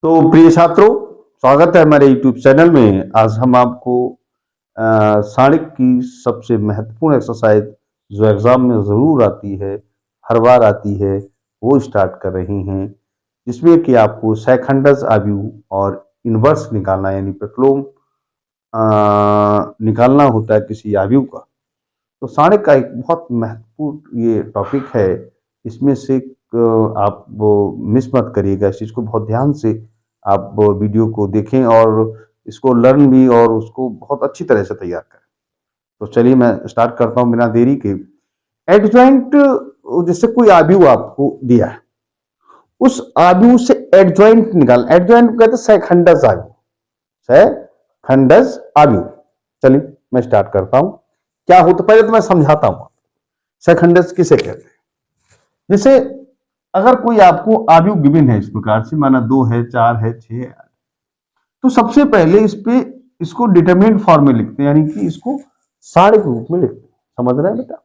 तो प्रिय छात्रों, स्वागत है हमारे YouTube चैनल में। आज हम आपको साणिक की सबसे महत्वपूर्ण एक्सरसाइज जो एग्जाम में ज़रूर आती है, हर बार आती है, वो स्टार्ट कर रहे हैं, जिसमें कि आपको सेकंडस आव्यूह और इनवर्स निकालना यानी प्रतिलोम निकालना होता है किसी आव्यूह का। तो साणिक का एक बहुत महत्वपूर्ण ये टॉपिक है। इसमें से आप वो मिस मत करिएगा, इस चीज़ को बहुत ध्यान से आप वीडियो को देखें और इसको लर्न भी और उसको बहुत अच्छी तरह से तैयार करें। तो चलिए मैं स्टार्ट करता हूँ बिना देरी के। एडजॉइंट, जैसे कोई आव्यूह आपको दिया है, उस आव्यूह से एडजॉइंट निकाल, एडजॉइंट कहते हैं सहखंडस आव्यूह, सहखंडस आव्यूह। चलिए मैं स्टार्ट करता हूं। क्या होता, पहले तो मैं समझाता हूं सहखंडस किसे कहते हैं। जैसे अगर कोई आपको आव्यूह गिवन है इस प्रकार से, माना 2 है, 4 है, 6 है, तो सबसे पहले इस पे इसको डिटरमिनेंट फॉर्म में लिखते हैं, यानी कि इसको सारणिक रूप में लिखते हैं। समझ रहे हैं बेटा?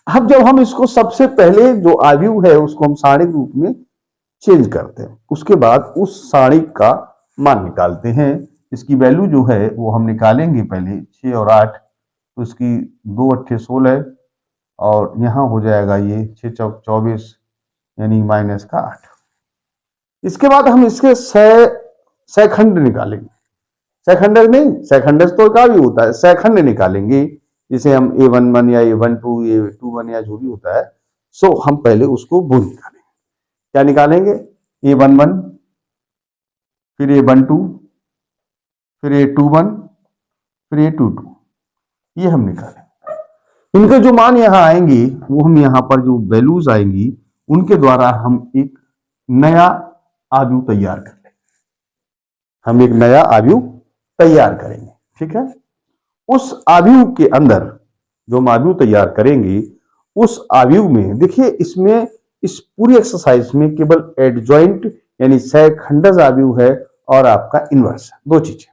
अब जब हम इसको सबसे पहले जो आव्यूह है उसको हम सारणिक रूप में चेंज करते हैं, उसके बाद उस सारणिक का मान निकालते हैं। इसकी वैल्यू जो है वो हम निकालेंगे पहले 6 और 8, तो इसकी 2 अट्ठे 16 और यहाँ हो जाएगा ये 6 चौक 24 यानी माइनस का 8। इसके बाद हम इसके सहखंड निकालेंगे। सहखंड नहीं, सहखंडस तो का भी होता है, सहखंड निकालेंगे, जिसे हम A11 या A12 A21 या जो भी होता है। सो हम पहले उसको वो निकालेंगे। क्या निकालेंगे? A11, फिर A12, फिर A21, फिर A22, ये हम निकालेंगे। इनके जो मान यहाँ आएंगे वो हम यहाँ पर जो वैल्यूज आएंगी उनके द्वारा हम एक नया आव्यूह तैयार कर लेंगे। हम एक नया आव्यूह तैयार करेंगे, ठीक है। उस आव्यूह के अंदर जो हम आव्यूह तैयार करेंगे, उस आव्यूह में देखिए, इसमें इस पूरी एक्सरसाइज में केवल एडजॉइंट यानी सहखंडस आव्यूह है और आपका इनवर्स है, दो चीजें।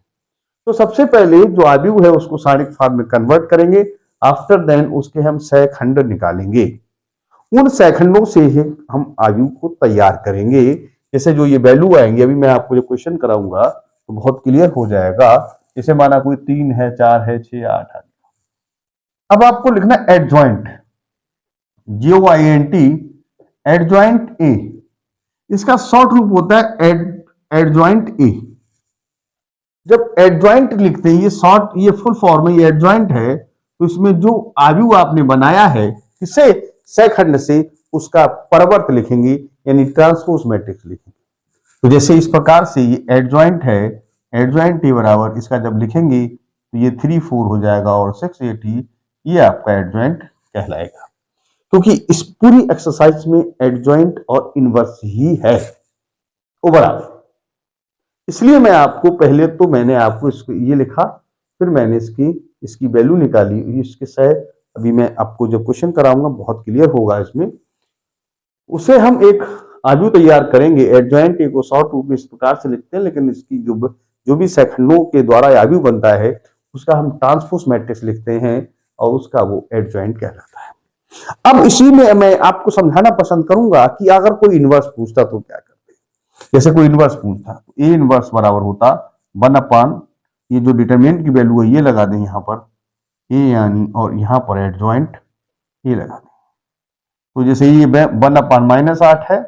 तो सबसे पहले जो आव्यूह है उसको सारणिक फॉर्म में कन्वर्ट करेंगे। आफ्टर देन उसके हम सहखंड निकालेंगे। उन सहखंडों से ही हम आव्यूह को तैयार करेंगे। जैसे जो ये वैल्यू आएंगे, अभी मैं आपको जो क्वेश्चन कराऊंगा तो बहुत क्लियर हो जाएगा। जैसे माना कोई 3 है, 4 है, 6, 8 है। अब आपको लिखना एडजॉइंट, GOINT, एडजॉइंट ए। इसका शॉर्ट रूप होता है एडजॉइंट ए। जब एडजॉइंट लिखते हैं, ये शॉर्ट, ये फुल फॉर्म है, ये एडजॉइंट है, तो इसमें जो आव्यूह आपने बनाया है किसे, सहखंड से, उसका परवर्त लिखेंगे यानी ट्रांसपोज मैट्रिक्स लिखेंगे। तो जैसे इस प्रकार से ये एडजॉइंट है, एडजॉइंट ए बराबर, इसका जब लिखेंगे तो ये 3 4 हो जाएगा और 6 8 ये आपका एडजॉइंट कहलाएगा। क्योंकि इस पूरी एक्सरसाइज में एडजॉइंट और इनवर्स ही है ओवरऑल। इसलिए मैं आपको पहले तो मैंने आपको इसको ये लिखा, फिर मैंने इसकी वैल्यू निकाली, इसके सह। अभी मैं आपको जब क्वेश्चन कराऊंगा बहुत क्लियर होगा इसमें। उसे हम एक आव्यूह तैयार करेंगे। एडजॉइंट ए को शॉर्ट रूप में इस प्रकार से लिखते हैं, लेकिन इसकी जो भी सहखंडों के द्वारा आव्यूह बनता है उसका हम ट्रांसपोज मैट्रिक्स लिखते हैं और उसका वो एडजॉइंट कहलाता है। अब इसी में मैं आपको समझाना पसंद करूंगा कि अगर कोई इनवर्स पूछता तो क्या करते। जैसे कोई इनवर्स पूछता तो ए इनवर्स बराबर होता 1/, ये जो डिटरमिनेंट की वैल्यू है ये लगा दें यहाँ पर ए यानी, और यहाँ पर एडजॉइंट ये लगा दें। तो जैसे ये 1/-8 है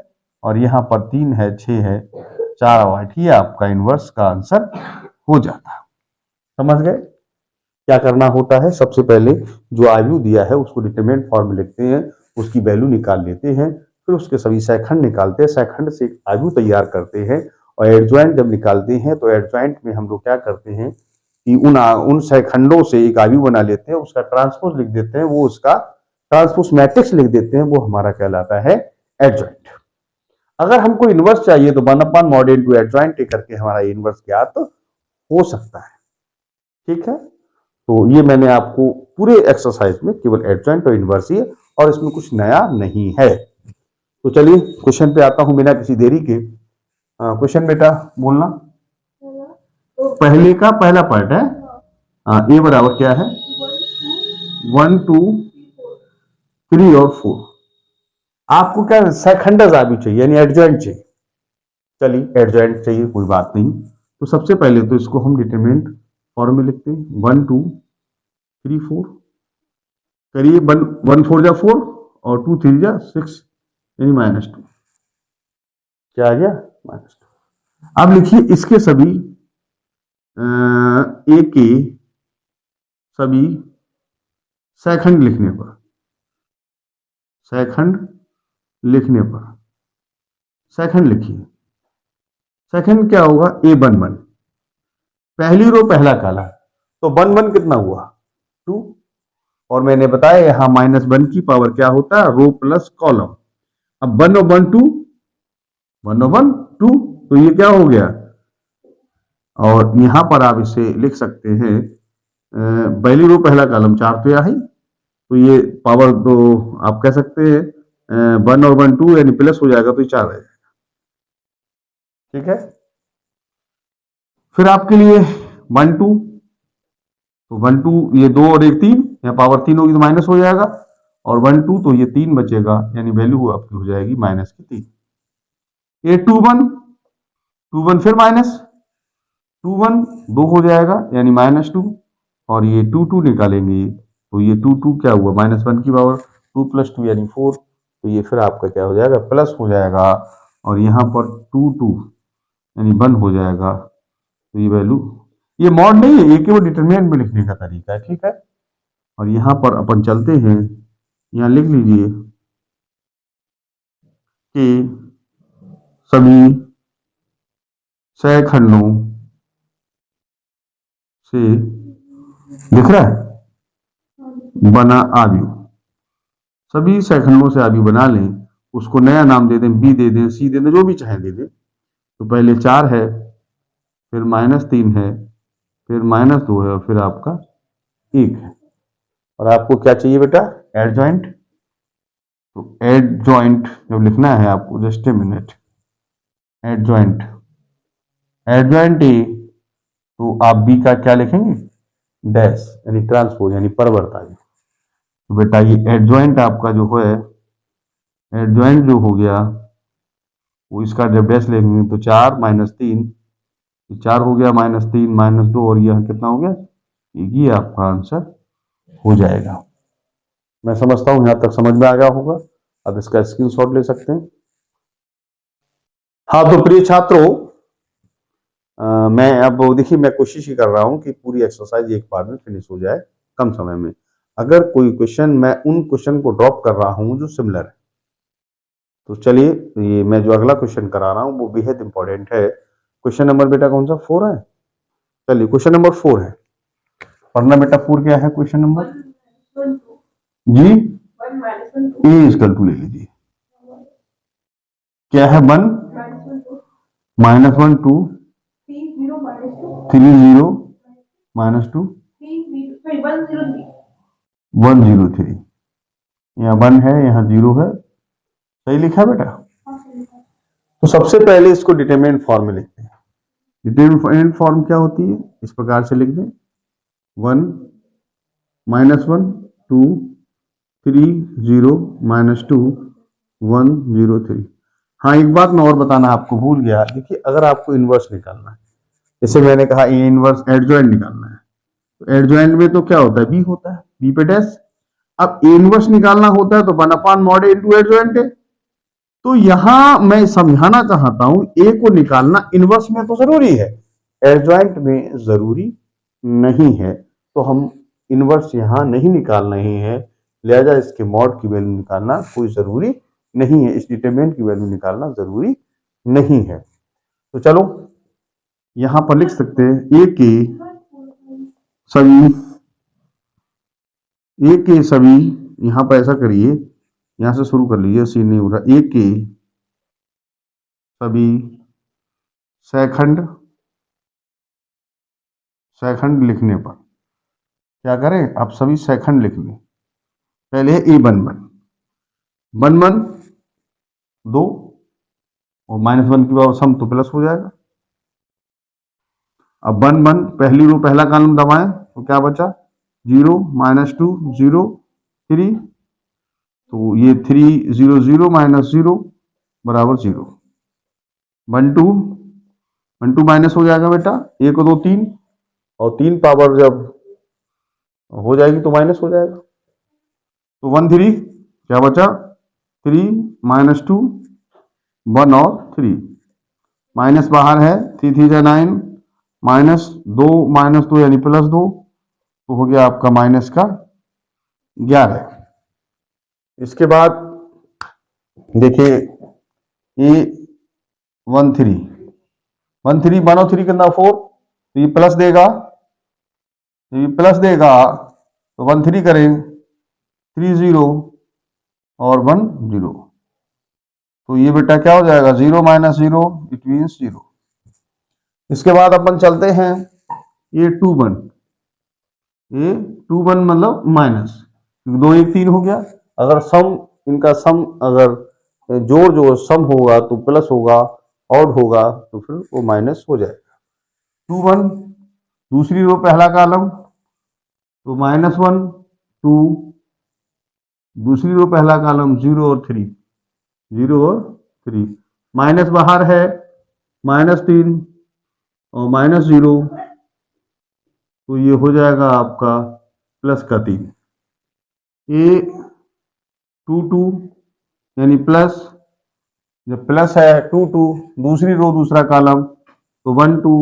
और यहाँ पर 3 है, 6 है, 4 और 8, ये आपका इनवर्स का आंसर हो जाता है। समझ गए? क्या करना होता है, सबसे पहले जो आव्यूह दिया है उसको डिटरमिनेंट फॉर्म में लिखते हैं, उसकी वैल्यू निकाल लेते हैं, फिर उसके सभी सहखंड निकालते हैं, सहखंड से आव्यूह तैयार करते हैं। और एडजॉइंट जब निकालते हैं तो एडजॉइंट में हम लोग क्या करते हैं कि उन सहखंडों से एक आव्यूह बना लेते हैं, उसका ट्रांसपोज लिख देते हैं, वो उसका ट्रांसपोज मैट्रिक्स लिख देते हैं, वो हमारा कहलाता है एडजॉइंट। अगर हमको इनवर्स चाहिए तो 1/mod into एडजॉइंट करके हमारा इनवर्स ज्ञात हो सकता है, ठीक है। तो ये मैंने आपको पूरे एक्सरसाइज में केवल एडजॉइंट और इनवर्स ही है और इसमें कुछ नया नहीं है। तो चलिए क्वेश्चन पे आता हूं बिना किसी देरी के। क्वेश्चन बेटा बोलना। पहले का पहला पार्ट है, ए बराबर क्या है, 1 2 3 और 4। आपको क्या सहखंडस आव्यूह चाहिए यानी एडजॉइंट चाहिए। चलिए एडजॉइंट चाहिए, कोई बात नहीं। तो सबसे पहले तो इसको हम डिटरमिनेंट फॉर्म में लिखते हैं, 1 2 3 4 करिए, 1 4 जा 4 और 2 3 जा 6 यानी -2। क्या आ गया? -2। अब लिखिए इसके सभी ए के सभी सेकंड लिखने पर, सेकंड लिखने पर, सेकंड लिखिए। सेकंड क्या होगा? A11, पहली रो पहला कालम, तो 1 1 कितना हुआ? 2। और मैंने बताया यहां -1 की पावर क्या होता है? रो प्लस कॉलम। अब 1 और 1 2, 1 और 1 2, तो ये क्या हो गया? और यहां पर आप इसे लिख सकते हैं, पहली रो पहला कॉलम 4 तो यही, तो ये पावर तो आप कह सकते हैं 1 और 1 2 यानी प्लस हो जाएगा, तो ये 4 है। ठीक है। फिर आपके लिए 1 2, तो 1 2 ये 2 और 1 3, यहाँ पावर 3 होगी तो माइनस हो जाएगा, और 1 2 तो ये 3 बचेगा, यानी वैल्यू आपकी हो जाएगी -3। ये 2 1, 2 1 फिर -2 1 2 हो जाएगा यानी -2, और ये 2 2 निकालेंगे तो ये 2 2 क्या हुआ? -1 की पावर 2 + 2 यानी 4, तो ये फिर आपका क्या हो जाएगा? प्लस हो जाएगा, और यहाँ पर 2 2 यानी 1 हो जाएगा, तो ये वैल्यू, ये मॉड नहीं है, ये केवल डिटरमिनेंट में लिखने का तरीका है। ठीक है। और यहां पर अपन चलते हैं, यहां लिख लीजिए कि सभी सैखंडों से, दिख रहा है, बना आव्यूह, सभी सैखंडों से आव्यूह बना लें, उसको नया नाम दे दें, बी दे दें, सी दे दें, जो भी चाहे दे दें। तो पहले 4 है, फिर -3 है, फिर -2 है, और फिर आपका 1 है। और आपको क्या चाहिए बेटा? एडजॉइंट। तो एडजॉइंट जब लिखना है आपको, just a minute, adjoint, adjoint A, तो आप बी का क्या लिखेंगे? डैश, यानी ट्रांसपोज, यानी परिवर्त आ गया। तो बेटा ये एडजॉइंट आपका जो है, एडजॉइंट जो हो गया, वो इसका जब डैश लिखेंगे तो 4 -3, 4 हो गया, -3 -2, और यह कितना हो गया? ये आपका आंसर हो जाएगा। मैं समझता हूं यहां तक समझ में आ गया होगा। अब इसका स्क्रीनशॉट ले सकते हैं। हाँ तो प्रिय छात्रों, मैं अब देखिए, मैं कोशिश ही कर रहा हूं कि पूरी एक्सरसाइज एक बार में फिनिश हो जाए कम समय में। अगर कोई क्वेश्चन, मैं उन क्वेश्चन को ड्रॉप कर रहा हूं जो सिमिलर है। तो चलिए, ये मैं जो अगला क्वेश्चन करा रहा हूं वो बेहद इंपॉर्टेंट है। क्वेश्चन नंबर बेटा कौन सा? 4 है। चलिए क्वेश्चन नंबर 4 है, पढ़ना बेटा। 4 क्या है क्वेश्चन नंबर? जी, ए इक्वल टू ले लीजिए। क्या है? 1 -1 2 3 0 -2 1 0 3, यहाँ 1 है, यहाँ 0 है। सही लिखा बेटा? तो सबसे पहले इसको डिटरमिनेंट फॉर्म में लिखते हैं। डिटरमिनेंट फॉर्म क्या होती है? इस प्रकार से लिख दें, 1 -1 2 3 0 -2 1 0 3। हाँ, एक बात मैं और बताना आपको भूल गया। देखिए, अगर आपको इनवर्स निकालना है, जैसे मैंने कहा ए इनवर्स एडजॉइंट निकालना है, तो एडजॉइंट में तो क्या होता है? बी होता है, बी पे डैश। अब ए इनवर्स निकालना होता है तो 1/mod इनटू एडजॉइंट है। तो यहां मैं समझाना चाहता हूं, ए को निकालना इनवर्स में तो जरूरी है, एडजॉइंट में जरूरी नहीं है। तो हम इनवर्स यहां नहीं निकाल रहे हैं, लिहाजा इसके मॉड की वैल्यू निकालना कोई जरूरी नहीं है, इस डिटरमिनेंट की वैल्यू निकालना जरूरी नहीं है। तो चलो यहां पर लिख सकते हैं, ए के सभी, ए के सभी, यहां पर ऐसा करिए, यहां से शुरू कर लीजिए, सी नहीं हो रहा। ए के सभी सैखंड, सैखंड लिखने पर क्या करें? आप सभी सैखंड लिख लें। पहले है ए 1 1 1 1 2, और -1 की पावर सम तो प्लस हो जाएगा। अब 1 1 पहली रो पहला कॉलम दबाएं तो क्या बचा? 0 -2 0 3, तो ये 3 0 0 -0 बराबर 0। 1 2 माइनस हो जाएगा बेटा, 1 2 3, और 3 पावर जब हो जाएगी तो माइनस हो जाएगा। तो 1 3 क्या बचा, 3 -2 1 और 3, माइनस बाहर है, 3 3 जा 9, -2 यानी +2, तो हो गया आपका माइनस का 11। इसके बाद देखिए ये 1 3 1 3 1 और 3 कितना 4, तो ये प्लस देगा, तो 1 3 करें 3 0 और 1 0, तो ये बेटा क्या हो जाएगा 0 - 0 इट मीन्स 0। इसके बाद अपन चलते हैं ये 2 1, ये 2 1 मतलब माइनस, 2 1 3 हो गया। अगर सम, इनका सम अगर जोड़ जो सम होगा तो प्लस होगा, ऑड होगा तो फिर वो माइनस हो जाएगा। 2 1 दूसरी रो पहला कॉलम, तो -1 2, दूसरी रो पहला कॉलम 0 और 3, 0 और 3, माइनस बाहर है, -3 और -0, तो ये हो जाएगा आपका प्लस का 3। ये 2 2 यानी प्लस, जब प्लस है 2 2, दूसरी रो दूसरा कॉलम, तो 1 2,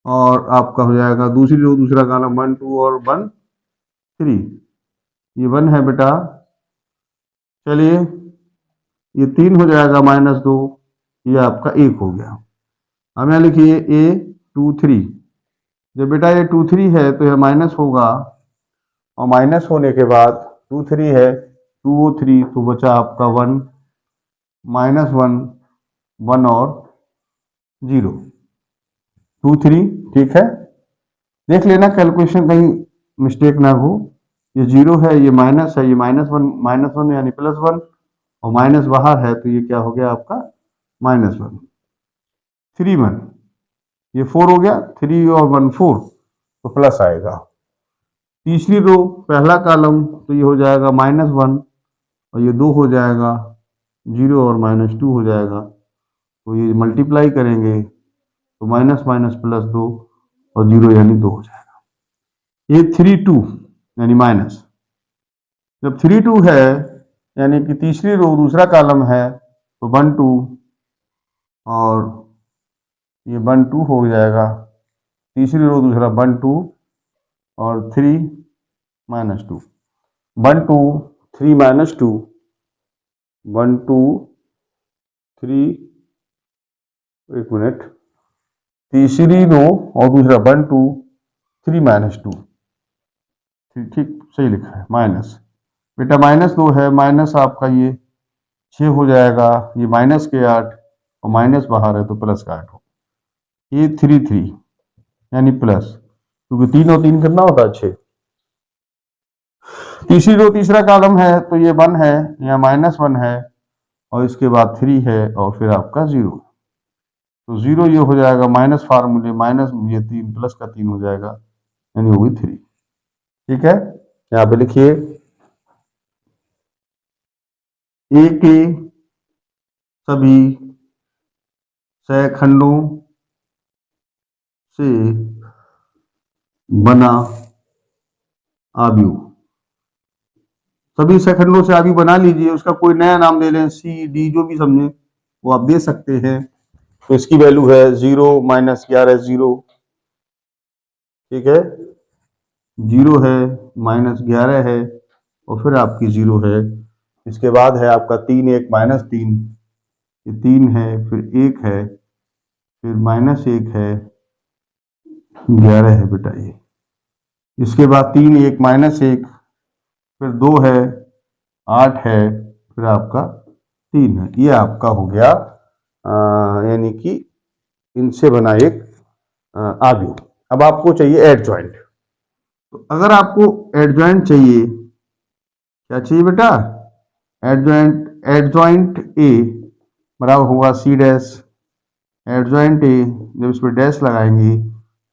और आपका हो जाएगा दूसरी रो दूसरा कॉलम 1 2 और 1 3, ये 1 है बेटा। चलिए ये 3 हो जाएगा -2, ये आपका 1 हो गया। अब यहाँ लिखिए A 2 3, जब बेटा ये 2 3 है तो यह माइनस होगा, और माइनस होने के बाद 2 3 है 2 और 3, तो बचा आपका 1 -1 1 और 0 2 3, ठीक है। देख लेना कैलकुलेशन कहीं मिस्टेक ना हो, ये 0 है, ये माइनस है, ये -1 यानी +1, और माइनस बाहर है, तो ये क्या हो गया आपका -1 3 1, ये 4 हो गया, 3 और 1 4, तो प्लस आएगा। तीसरी रो पहला कॉलम, तो ये हो जाएगा -1, और ये 2 हो जाएगा 0 और -2 हो जाएगा, तो ये मल्टीप्लाई करेंगे तो माइनस माइनस +2 और 0 यानी 2 हो जाएगा। ये 3 2 यानी माइनस, जब 3 2 है यानी कि तीसरी रो दूसरा कॉलम है, तो 1 2, और ये 1 2 हो जाएगा, तीसरी रो दूसरा 1 2 और 3 -2, 1 2 3 -2 1 2 3, एक मिनट, तीसरी रो और दूसरा 1 2 3 -2, ठीक सही लिखा है, माइनस बेटा -2 है, माइनस आपका ये 6 हो जाएगा, ये माइनस के 8, और माइनस बाहर है तो प्लस का 8 हो, ये 3 3 यानी प्लस, क्योंकि 3 और 3 कितना होता है 6। तीसरी रो तीसरा कॉलम है, तो ये 1 है, यहाँ -1 है, और इसके बाद 3 है, और फिर आपका 0, तो 0 ये हो जाएगा माइनस फार्मूले, माइनस ये 3 प्लस का 3 हो जाएगा, यानी होगी 3, ठीक है। यहाँ पे लिखिए ए के सभी सैखंडों से बना आव्यूह, सभी सैखंडों से आव्यूह बना लीजिए, उसका कोई नया नाम दे लें, सी डी जो भी समझे वो आप दे सकते हैं। तो इसकी वैल्यू है 0 -11 0, ठीक है, 0 है -11 है, और फिर आपकी 0 है। इसके बाद है आपका 3 1 -3, ये 3 है, फिर 1 है, फिर -1 है, 11 है बेटा ये। इसके बाद 3 1 -1, फिर 2 है, 8 है, फिर आपका 3 है, ये आपका हो गया यानी कि इनसे बना एक आव्यूह। अब आपको चाहिए एडजॉइंट, तो अगर आपको एडजॉइंट चाहिए, क्या चाहिए बेटा, एडजॉइंट ए बराबर होगा सी डैश, एडजॉइंट ए जब इस पर डैश लगाएंगे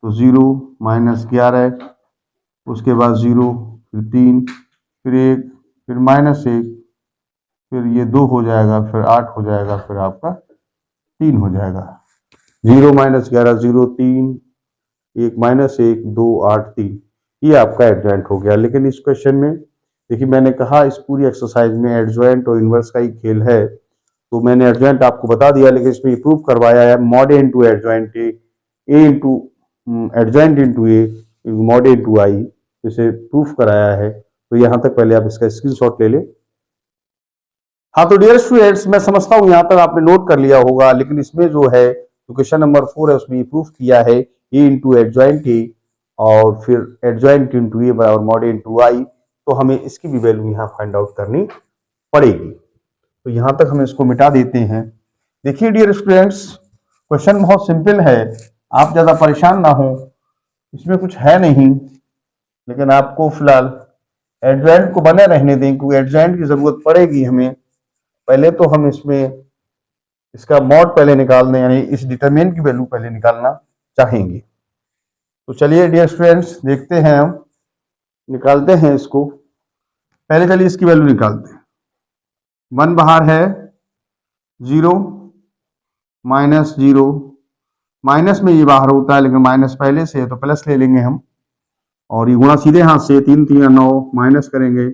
तो 0 -11, उसके बाद 0, फिर 3, फिर 1, फिर -1, फिर ये 2 हो जाएगा, फिर 8 हो जाएगा, फिर आपका 3 हो जाएगा। 0 माइनस 11 0 3 1 माइनस 1 2 8 3, ये आपका एडजॉइंट हो गया। लेकिन इस क्वेश्चन में देखिए मैंने कहा इस पूरी एक्सरसाइज में एडजॉइंट और इनवर्स का ही खेल है, तो मैंने एडजॉइंट आपको बता दिया, लेकिन इसमें प्रूव करवाया है mod A into adjoint A into adjoint into A mod A into I, इसे प्रूफ कराया है। तो यहां तक पहले आप इसका स्क्रीनशॉट ले लें। हाँ तो डियर स्टूडेंट्स, मैं समझता हूं यहां तक आपने नोट कर लिया होगा, लेकिन इसमें जो है जो क्वेश्चन नंबर 4 है उसमें प्रूफ किया है ए इंटू एडजॉइंट ए और फिर एडजॉइंट इंटू ए बराबर मॉड ए इंटू आई, तो हमें इसकी भी वैल्यू यहाँ फाइंड आउट करनी पड़ेगी। तो यहां तक हम इसको मिटा देते हैं। देखिए डियर स्टूडेंट्स, क्वेश्चन बहुत सिंपल है, आप ज्यादा परेशान ना हो, इसमें कुछ है नहीं, लेकिन आपको फिलहाल एडजॉइंट को बने रहने दें क्योंकि एडजॉइंट की जरूरत पड़ेगी हमें। पहले तो हम इसमें इसका मॉड पहले निकाल दें, यानी इस डिटरमिनेंट की वैल्यू पहले निकालना चाहेंगे। तो चलिए डियर स्टूडेंट्स देखते हैं, हम निकालते हैं इसको। पहले चलिए इसकी वैल्यू निकालते हैं। 1 बाहर है, 0 माइनस 0, माइनस में ये बाहर होता है लेकिन माइनस पहले से है तो प्लस ले लेंगे हम, और ये गुणा सीधे हाथ से 3 3 9 माइनस करेंगे,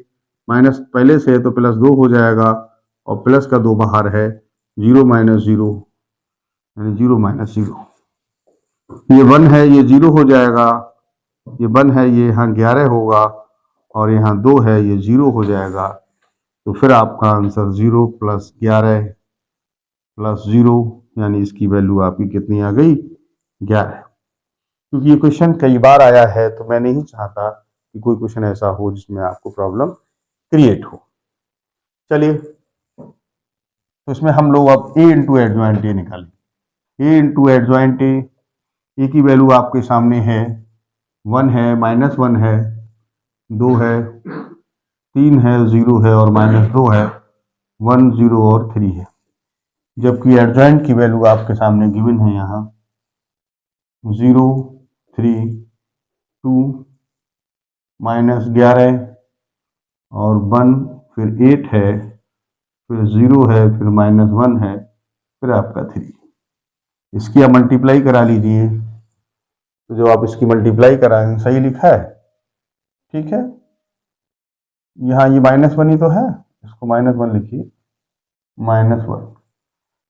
माइनस पहले से है तो प्लस 2 हो जाएगा, और प्लस का 2 बाहर है, 0 माइनस 0 यानी 0 माइनस 0, ये 1 है ये 0 हो जाएगा, ये 1 है ये यहाँ 11 होगा, और यहाँ 2 है ये 0 हो जाएगा। तो फिर आपका आंसर 0 प्लस 11 प्लस 0, यानी इसकी वैल्यू आपकी कितनी आ गई, 11। क्योंकि ये क्वेश्चन कई बार आया है तो मैं नहीं चाहता कि कोई क्वेश्चन ऐसा हो जिसमें आपको प्रॉब्लम क्रिएट हो। चलिए तो इसमें हम लोग अब ए इंटू एडजॉइंट ए निकालें। ए इंटू एडजॉइंट ए की वैल्यू आपके सामने है, 1 है माइनस 1 है 2 है 3 है 0 है और माइनस 2 है, 1 0 और 3 है। जबकि एडजॉइंट की वैल्यू आपके सामने गिवन है यहाँ 0 3 2 माइनस 11 और 1 फिर 8 है फिर 0 है फिर माइनस 1 है फिर आपका 3। इसकी आप मल्टीप्लाई करा लीजिए, तो जो आप इसकी मल्टीप्लाई कराएंगे, सही लिखा है, ठीक है। यहाँ ये माइनस 1 ही तो है, इसको माइनस 1 लिखिए, माइनस 1।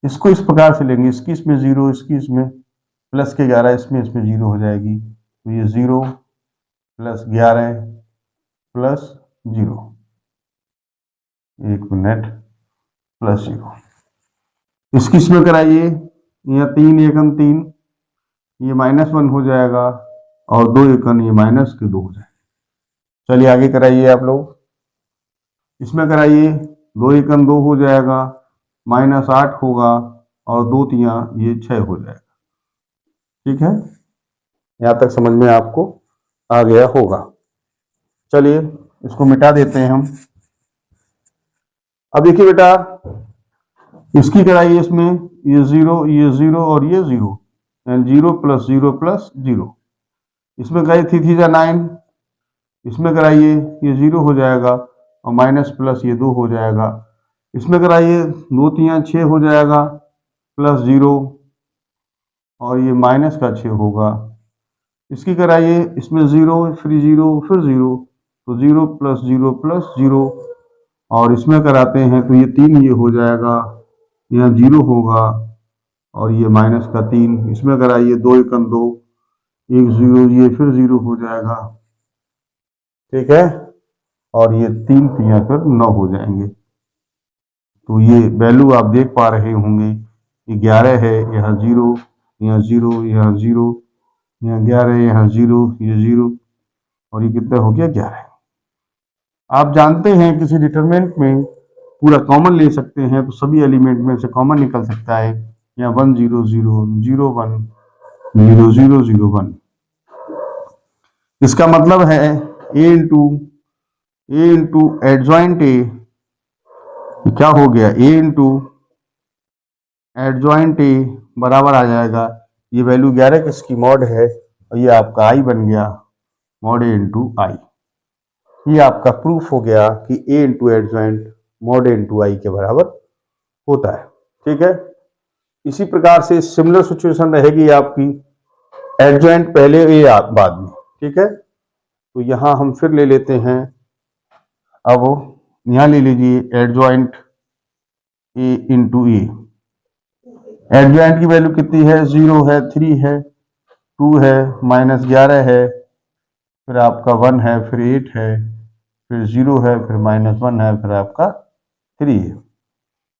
इसको इस प्रकार से लेंगे, इसकी इसमें 0 इसकी इसमें प्लस के 11 इसमें 0 हो जाएगी, तो ये 0 प्लस 11 प्लस 0, 1 मिनट, प्लस 0। इसकी इसमें कराइए, यहाँ 3 एकम 3, ये माइनस 1 हो जाएगा, और 2 एकम ये माइनस के 2 हो जाएगा। चलिए आगे कराइए आप लोग, इसमें कराइए, 2 एकम 2 हो जाएगा, माइनस 8 होगा, और 2 तिया ये 6 हो जाएगा। ठीक है, यहाँ तक समझ में आपको आ गया होगा। चलिए इसको मिटा देते हैं हम। अब देखिए बेटा, इसकी कराइए, इसमें ये 0 और ये 0, यानी 0 प्लस 0 प्लस 0। इसमें कराइए 3 3 जा 9, इसमें कराइए ये 0 हो जाएगा, और माइनस प्लस ये 2 हो जाएगा। इसमें कराइए 2 3 6 हो जाएगा, प्लस 0 और ये माइनस का 6 होगा। इसकी कराइए, इसमें 0 फिर 0 फिर 0, तो 0 प्लस 0 प्लस 0, और इसमें कराते हैं तो ये 3 ये हो जाएगा, यहाँ 0 होगा, और ये माइनस का 3। इसमें कराइए 2 एकम 2, 1 0 ये फिर 0 हो जाएगा, ठीक है, और ये 3 3 फिर 9 हो जाएंगे। तो ये वैल्यू आप देख पा रहे होंगे, ये 11 है, यहाँ 0 यहाँ 0 यहाँ 0 यहाँ 11 यहाँ 0 ये 0, और ये कितना हो गया 11। आप जानते हैं किसी डिटरमिनेंट में पूरा कॉमन ले सकते हैं, तो सभी एलिमेंट में से कॉमन निकल सकता है। यहाँ 1 0 0 0 1 0 0 0 1। इसका मतलब है ए इंटू एडजॉइंट ए, क्या हो गया, ए इंटू एडजॉइंट ए बराबर आ जाएगा, ये वैल्यू 11 किसकी मॉड है, और ये आपका आई बन गया, मॉड ए इंटू आई। ये आपका प्रूफ हो गया कि ए into adjoint mod A into आई के बराबर होता है। ठीक है, इसी प्रकार से सिमिलर सिचुएशन रहेगी आपकी, एडजॉइंट पहले ए बाद में, ठीक है। तो यहां हम फिर ले लेते हैं, अब यहां ले लीजिए adjoint A into A. Adjoint की वैल्यू कितनी है, 0 है, 3 है, 2 है, -11 है, फिर आपका 1 है, फिर 8 है, फिर 0 है, फिर -1 है, फिर आपका 3 है।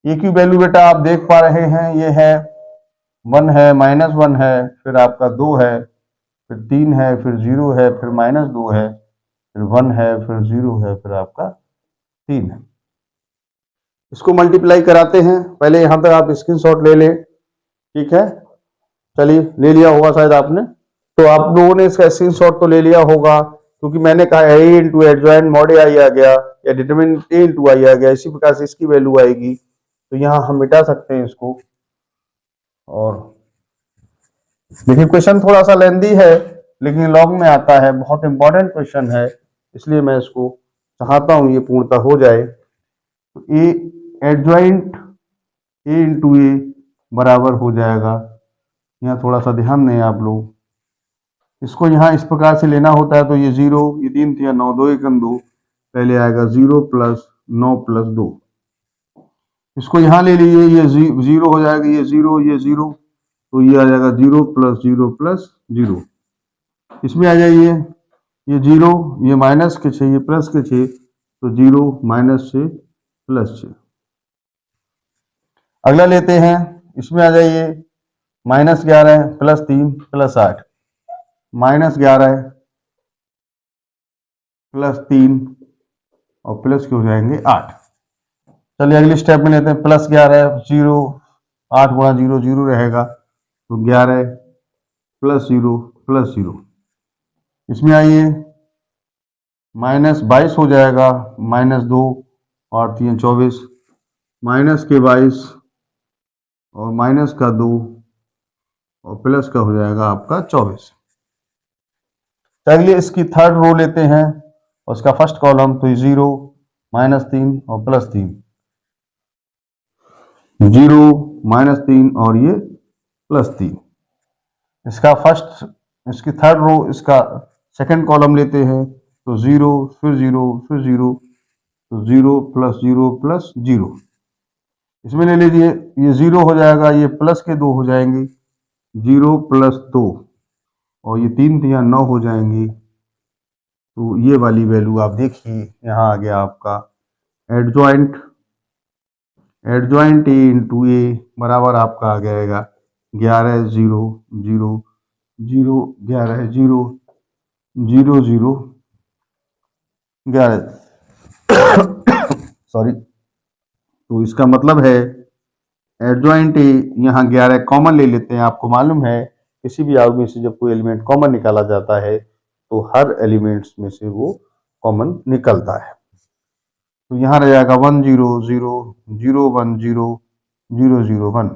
ए की वैल्यू बेटा आप देख पा रहे हैं, ये है 1 है, -1 है, फिर आपका 2 है, फिर 3 है, फिर 0 है, फिर -2 है, फिर 1 है, फिर 0 है, फिर आपका 3 है। इसको मल्टीप्लाई कराते हैं, पहले यहां तक आप स्क्रीनशॉट ले लें, ठीक है। चलिए, ले लिया होगा शायद आपने, तो आप लोगों ने इसका स्क्रीनशॉट तो ले लिया होगा, क्योंकि मैंने कहा ए इंटू एडजॉइंट मॉड ए आई आ गया, या डिटरमिनेंट ए इंटू आई आ गया, इसी प्रकार से इसकी वैल्यू आएगी। तो यहाँ हम मिटा सकते हैं इसको। और देखिए क्वेश्चन थोड़ा सा लेंदी है, लेकिन लॉन्ग में आता है, बहुत इंपॉर्टेंट क्वेश्चन है, इसलिए मैं इसको चाहता हूं ये पूर्णता हो जाए। तो ए एडजॉइंट ए इंटू ए बराबर हो जाएगा, यहाँ थोड़ा सा ध्यान दें आप लोग, इसको यहाँ इस प्रकार से लेना होता है। तो ये 0, ये 3 थे, 9, 2 1 2, पहले आएगा 0 + 9 + 2। इसको यहाँ ले लीजिए, ये 0 हो जाएगा, ये 0, ये 0, तो ये आ जाएगा 0 + 0 + 0। इसमें आ जाइए, ये 0, ये माइनस के 6, ये प्लस के 6, तो 0 -6 +6। अगला लेते हैं, इसमें आ जाइए, -11 + 3 + 8, -11 + 3 और प्लस के हो जाएंगे 8। चलिए अगली स्टेप में लेते हैं, +11 0, 8 गुणा 0 0 रहेगा, तो 11 + 0 + 0। इसमें आइए, -22 हो जाएगा, -2 और 3 24, माइनस के 22 और माइनस का 2 और प्लस का हो जाएगा आपका 24। चलिए इसकी थर्ड रो लेते हैं, और उसका फर्स्ट कॉलम, तो 0 -3 और +3, 0 -3 और ये +3। इसका फर्स्ट, इसकी थर्ड रो, इसका सेकंड कॉलम लेते हैं, तो 0 फिर 0 फिर 0, तो 0 + 0 + 0। इसमें ले लीजिए, ये 0 हो जाएगा, ये प्लस के 2 हो जाएंगे, 0 + 2 और ये 3 3 9 हो जाएंगी। तो ये वाली वैल्यू आप देखिए, यहाँ आ गया आपका एडजॉइंट ए इंटू ए बराबर आपका आ जाएगा 11 0 0 0 11 0 0 0 11 सॉरी। तो इसका मतलब है एडजॉइंट ए, यहाँ 11 कॉमन ले लेते हैं। आपको मालूम है किसी भी आर्गुमेंट में से जब कोई एलिमेंट कॉमन निकाला जाता है तो हर एलिमेंट्स में से वो कॉमन निकलता है। तो यहाँ रह जाएगा 1 0 0 0 1 0 0 0 1।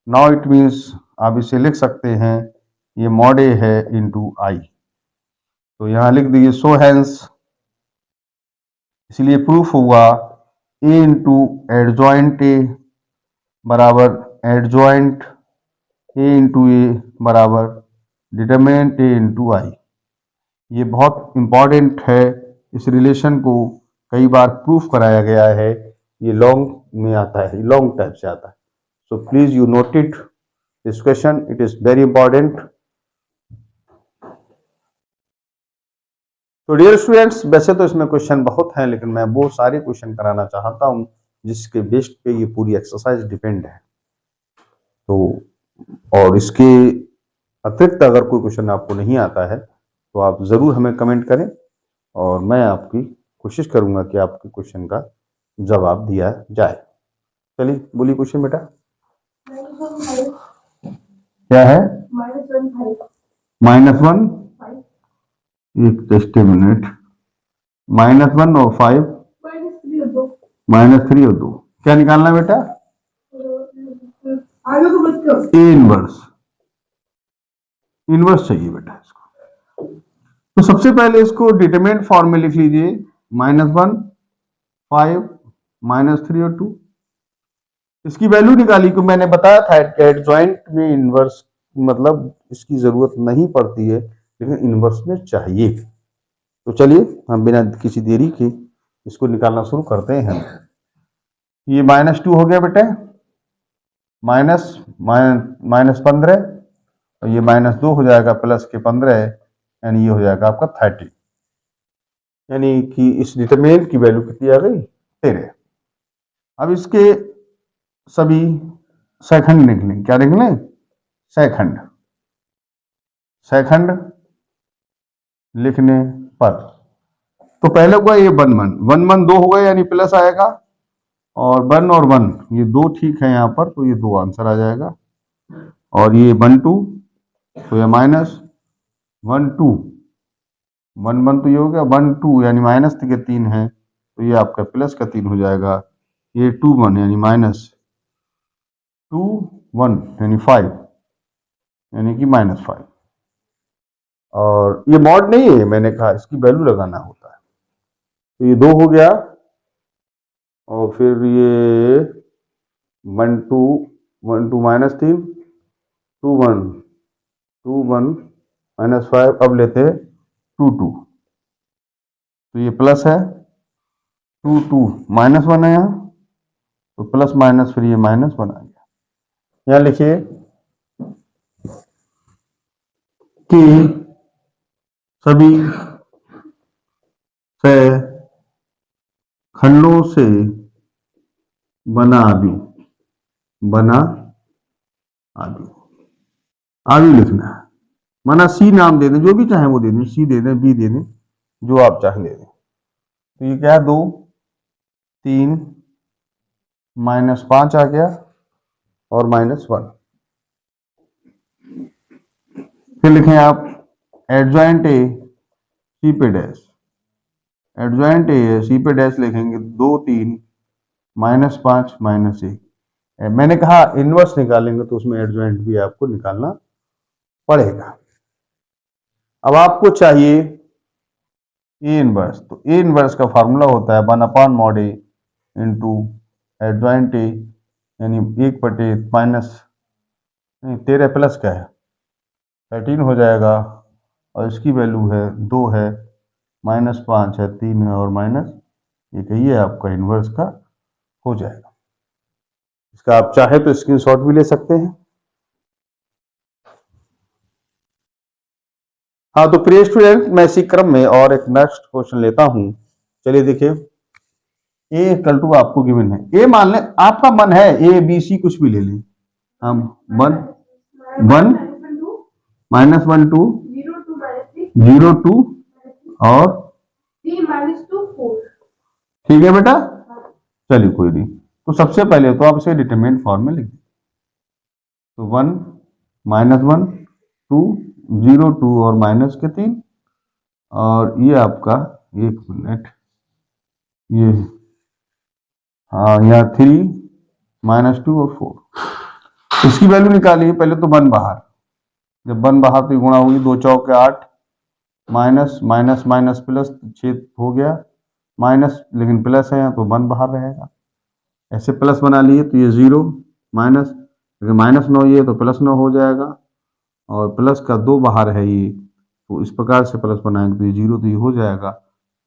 नाउ इट मीन्स आप इसे लिख सकते हैं, ये मॉड ए है इंटू आई। तो यहाँ लिख दीजिए सो हैंस, इसलिए प्रूफ हुआ ए इंटू एडजॉइंट ए बराबर एडजॉइंट ए इंटू ए बराबर डिटरमिनेंट ए इंटू आई। ये बहुत इंपॉर्टेंट है, इस रिलेशन को कई बार प्रूफ कराया गया है, ये लॉन्ग में आता है, लॉन्ग टाइप से आता है। So please you note it this question, it is very important. तो डियर स्टूडेंट्स, वैसे तो इसमें क्वेश्चन बहुत हैं, लेकिन मैं वो सारे क्वेश्चन कराना चाहता हूं जिसके बेस्ड पे ये पूरी एक्सरसाइज डिपेंड है। तो और इसके अतिरिक्त अगर कोई क्वेश्चन आपको नहीं आता है तो आप ज़रूर हमें कमेंट करें, और मैं आपकी कोशिश करूंगा कि आपके क्वेश्चन का जवाब दिया जाए। चलिए बोलिए क्वेश्चन बेटा, क्या है? -1, एक जस्ट ए मिनट, -1 और 5, -3 और 2, क्या निकालना है बेटा? ए इनवर्स चाहिए बेटा इसको। तो सबसे पहले इसको डिटरमिनेंट फॉर्म में लिख लीजिए, -1 5 -3 और 2। इसकी वैल्यू निकाली को मैंने बताया था एडजॉइंट में इनवर्स मतलब इसकी जरूरत नहीं पड़ती है, लेकिन इनवर्स में चाहिए। तो चलिए हम बिना किसी देरी के इसको निकालना शुरू करते हैं। ये -2 हो गया बेटे, माइनस -15, और ये -2 हो जाएगा प्लस के 15, यानी ये हो जाएगा आपका 30, यानी कि इस डिटरमिनेंट की वैल्यू कितनी आ गई, 13। अब इसके सभी सेकंड लिख लें, क्या लिख लें, सेकंड। सेकंड लिखने पर तो पहले हुआ ये 1 1 1 2 हो गए, यानी प्लस आएगा, और 1 और 1 ये दो ठीक है यहाँ पर, तो ये 2 आंसर आ जाएगा। और ये 1 2 तो ये -1 2 1 1 तो ये हो गया, 1 2 यानी माइनस के 3 है, तो ये आपका प्लस का 3 हो जाएगा। ये 2 1 यानी -2 1 यानी 5, यानी कि -5। और ये मॉड नहीं है, मैंने कहा इसकी वैल्यू लगाना होता है। तो ये 2 हो गया, और फिर ये 1 2 1 2 -3 2 1 2 1 -5। अब लेते हैं 2 2, तो ये प्लस है, 2 2 -1 है यहाँ, तो प्लस माइनस फिर ये -1 आ गया। यहाँ लिखिए कि सभी से खंडों से बना आदि लिखना है। माना सी नाम दे दें, जो भी चाहे वो दे दें, सी दे दें, बी दे दें, जो आप चाहें दे दें। तो ये क्या है, 2 3 -5 आ गया, और -1। फिर लिखें आप एडजॉइंट ए सी पे डैश, एडजॉइंट ए है सी पे डैश लिखेंगे, 2 3 -5 -1। मैंने कहा इनवर्स निकालेंगे तो उसमें एडजॉइंट भी आपको निकालना पड़ेगा। अब आपको चाहिए ए इनवर्स, तो ए इनवर्स का फार्मूला होता है 1/mod A इंटू एडजॉइंट ए, यानी 1/, माइनस 13 प्लस क्या है 13 हो जाएगा, और इसकी वैल्यू है 2 है, -5 है, 3 है, और -1 है। ये आपका इनवर्स का हो जाएगा। इसका आप चाहे तो स्क्रीनशॉट भी ले सकते हैं। हाँ, तो प्रिय स्टूडेंट, मैं इसी क्रम में और एक नेक्स्ट क्वेश्चन लेता हूं। चलिए देखिए, ए इक्वल टू आपको गिवन है, ए मान लें, आपका मन है ए बी सी कुछ भी ले लें हम, 1 1 -1 2 0 2 और ठीक है बेटा, चलिए कोई नहीं। तो सबसे पहले तो आप इसे डिटरमिनेंट फॉर्म में लिख दें। तो 1 -1 2 0 2 और माइनस के 3, और ये आपका 1 मिनट, ये हाँ यहाँ 3 -2 और 4। इसकी वैल्यू निकालिए। पहले तो 1 बाहर, जब 1 बाहर तो गुणा होगी, 2 चौक 8, माइनस माइनस माइनस प्लस 6 हो गया, माइनस लेकिन प्लस है तो 1 बाहर रहेगा। ऐसे प्लस बना लिए तो ये 0 माइनस, अगर -9 ये तो +9 हो जाएगा, और प्लस का 2 बाहर है ये, तो इस प्रकार से प्लस बनाएंगे तो ये 0 तो ये हो जाएगा,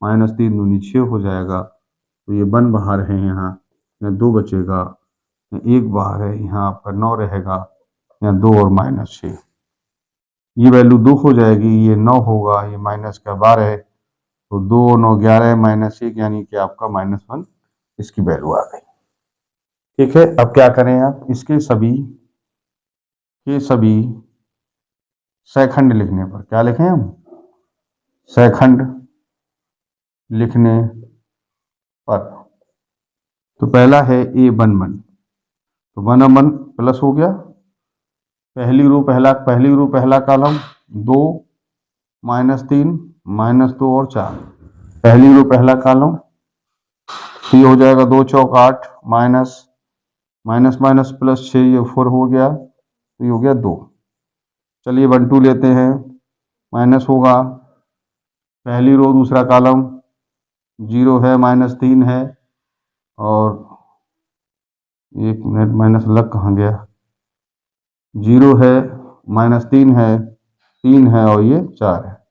-3 दूनी 6 हो जाएगा, तो ये 1 बाहर है यहाँ 2 बचेगा, 1 बाहर है यहाँ आपका 9 रहेगा, यहाँ 2 और -6, ये वैल्यू 2 हो जाएगी, ये 9 होगा, ये माइनस का 12 तो 2 9 11 -1 यानी कि आपका -1 इसकी वैल्यू आ गई। ठीक है, अब क्या करें आप, इसके सभी सेकंड लिखने पर, क्या लिखें हम, सेकंड लिखने पर, तो पहला है ए 1 1, तो 1 1 प्लस हो गया, पहली रो पहला कॉलम 2 -3 -2 और 4, पहली रो पहला कॉलम, तो ये हो जाएगा 2 चौक 8, माइनस माइनस माइनस प्लस 6, ये 4 हो गया, तो ये हो गया 2। चलिए 1 2 लेते हैं, माइनस होगा, पहली रो दूसरा कॉलम 0 है, -3 है, और एक मिनट, माइनस लग कहाँ गया, 0 है, -3 है, 3 है और ये 4 है।